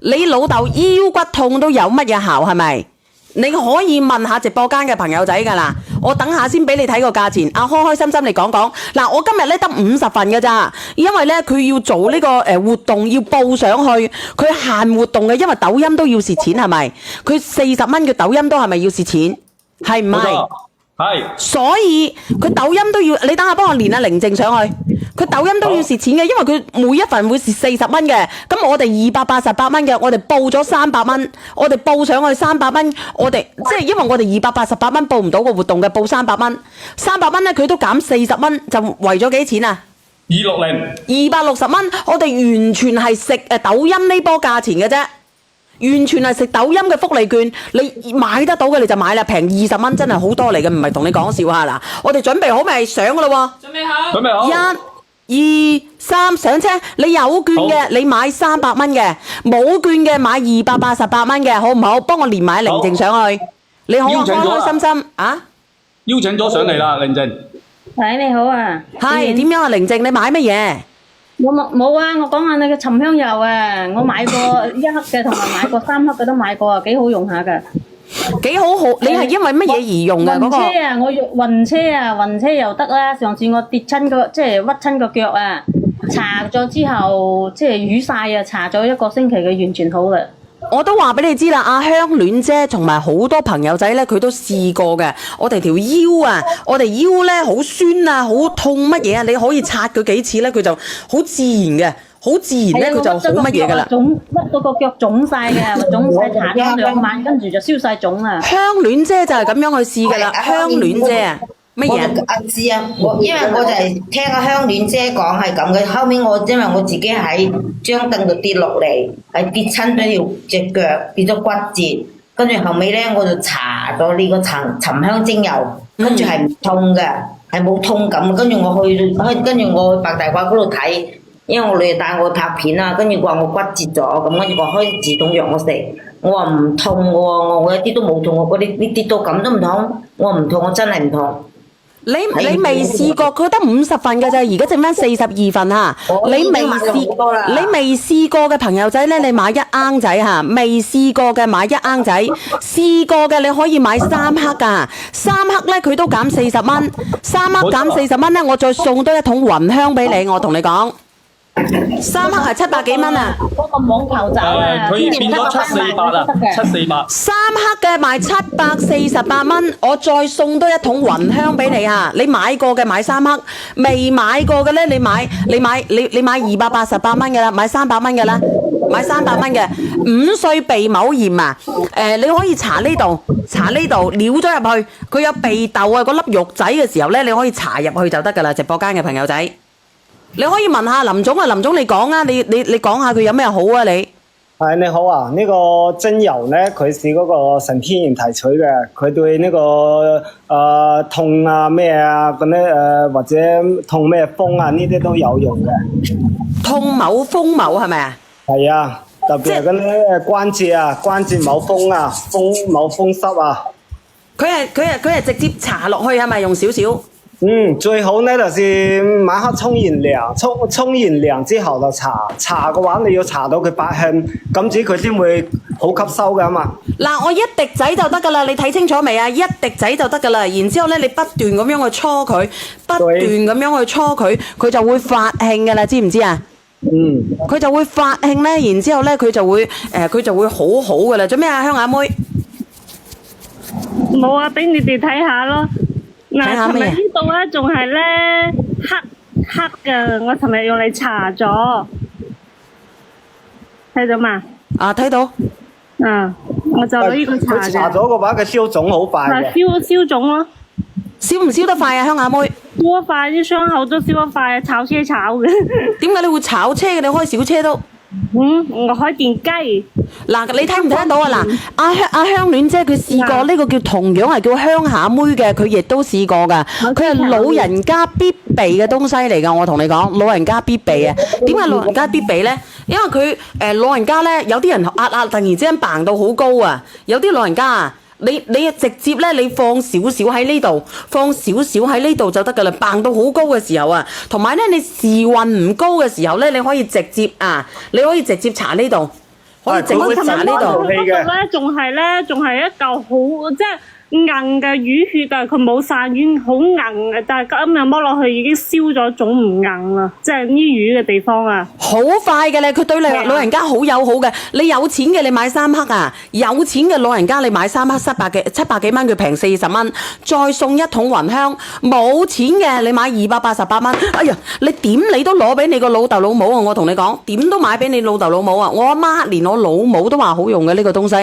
你老豆腰骨痛都有乜嘢效係咪？你可以問下直播間嘅朋友仔㗎啦，我等下先俾你睇個價錢。開開心心你講講。嗱，我今日咧得50份㗎咋，因為咧佢要做呢個活動要報上去，佢限活動嘅，因為抖音都要蝕錢係咪？佢40蚊嘅抖音都係咪要蝕錢？係唔係？係。所以佢抖音都要，你等下幫我連阿寧靜上去。佢抖音都要蝕錢嘅，因為佢每一份會蝕40蚊嘅。咁我哋288蚊嘅，我哋報咗300蚊，我哋報上去300蚊，我哋即係因為我哋288蚊報唔到個活動嘅，報300蚊，300蚊咧佢都減40蚊，就為咗幾錢啊？260蚊，我哋完全係食抖音呢波價錢嘅啫。完全係食抖音嘅福利券，你買得到嘅你就買啦，平20蚊真係好多嚟嘅，唔係同你講笑嚇嗱。我哋準備好未？上㗎啦喎！準備好。準備好。1、2、3，上車！你有券嘅你買300蚊嘅，冇券嘅買288蚊嘅，好唔好？幫我連埋寧靜上去。你好，開開心心啊！邀請咗上嚟啦，寧靜。喂，你好啊。係點樣啊？寧靜，你買乜嘢？我冇啊！我講下你嘅沉香油啊，我買過1克嘅，同埋買過3克嘅都買過啊，幾好用下㗎。幾好，你係因為乜嘢而用嘅嗰個？暈車啊，我用暈車又得啦。上次我跌親個，即係屈親個腳啊，搽咗之後即係瘀晒啊，搽咗1個星期嘅完全好啦。我都話俾你知啦，阿香戀姐同埋好多朋友仔咧，佢都試過嘅。我哋條腰啊，我哋腰咧好酸啊，好痛乜嘢啊？你可以擦佢幾次咧，佢就好自然嘅，好自然咧，佢就好乜嘢噶啦。屈到個腳腫晒嘅，腫晒搽咗2晚，跟住就消晒腫啦。香戀姐就係咁樣去試噶啦，香戀姐啊。乜嘢？阿知啊，因為我就係聽阿香戀姐講係咁嘅，後面因為我自己喺張凳度跌落嚟，係跌親咗隻腳，跌咗骨折，跟住後尾咧我就搽咗呢個沉香精油，跟住係唔痛嘅，係冇痛感，跟住我去白大褂嗰度睇，因為我女帶我拍片啊，跟住話我骨折咗，咁跟住我開止痛藥我食，我話唔痛嘅喎，我一啲都冇痛，我嗰啲你跌到咁都唔痛，我話唔痛，我真係唔痛。你未試過，佢得50份㗎咋，而家剩翻42份嚇。你未試過嘅朋友仔咧，你買1盎仔嚇，未試過嘅買1盎仔，試過嘅你可以買3克㗎，3克咧佢都減40蚊，3克減40蚊咧，我再送多一桶雲香俾你，我同你講。3克係700幾蚊啊！嗰個網球爪啊，佢變咗748啊，748。3克嘅賣748蚊，我再送多一桶雲香俾你啊！你買過嘅買3克，未買過嘅咧，你買288蚊嘅啦，買300蚊嘅啦，買300蚊嘅5歲鼻膜炎啊！你可以搽呢度，撩咗入去，佢有鼻竇啊嗰粒肉仔嘅時候咧，你可以搽入去就得噶啦，直播間嘅朋友仔。你可以問下林總啊，林總你講啊，你講下佢有咩好啊你？係你好啊，呢個精油咧，佢是嗰個純天然提取嘅，佢對呢個痛啊咩啊咁咧或者痛咩風啊呢啲都有用嘅。痛某風某係咪啊？係啊，特別係嗰啲關節啊，關節某風啊，某風濕啊。佢係直接搽落去係咪用少少？最好咧就是晚黑沖完涼之後就搽嘅話，你要搽到佢8香，咁至佢先會好吸收噶嘛。嗱，我1滴仔就得噶啦，你睇清楚未啊？1滴仔就得噶啦，然之後咧你不斷咁樣去搓佢，不斷咁樣去搓佢，佢就會發興噶啦，知唔知啊？佢就會發興咧，然之後咧佢就會好好噶啦。做咩啊，香雅妹？冇啊，俾你哋睇下咯。嗱，尋日呢度咧仲係咧黑嘅，我尋日用嚟搽咗，睇到嘛？啊，睇到。我就攞呢個搽嘅。佢搽咗嘅話，佢消腫好快嘅。消腫咯。消唔消得快啊，香雅妹？消得快，啲傷口都消得快啊！炒車炒嘅。點解你會炒車嘅？你開小車都？我開電雞。嗱，你睇唔睇得到啊？嗱，阿香戀姐佢試過呢個叫同樣係叫鄉下妹嘅，佢亦都試過㗎。佢係老人家必備嘅東西嚟㗎，我同你講，老人家必備啊。點解老人家必備呢？因為佢老人家呢，有啲人突然之間嘭到好高啊，有啲老人家啊。你直接咧，你放少少喺呢度，放少少喺呢度就得噶啦。嘭到好高嘅時候啊，同埋咧你時運唔高嘅時候咧，你可以直接搽呢度，可以整佢會啲茶呢度。氣嘅嗰度咧，仲係一嚿好即係硬嘅魚血，但係佢冇散軟，好硬嘅。但係今日剝落去已經燒咗，種唔硬啦。即係呢魚嘅地方啊，好快嘅咧，佢對你老人家好友好嘅。你有錢嘅你買3克啊，有錢嘅老人家你買3克700幾蚊，佢平40蚊，再送一桶雲香。冇錢嘅你買288蚊。哎呀，你點你都攞俾你個老豆老母啊！我同你講，點都買俾你老豆老母啊！我阿媽連我老母都話好用嘅呢個東西。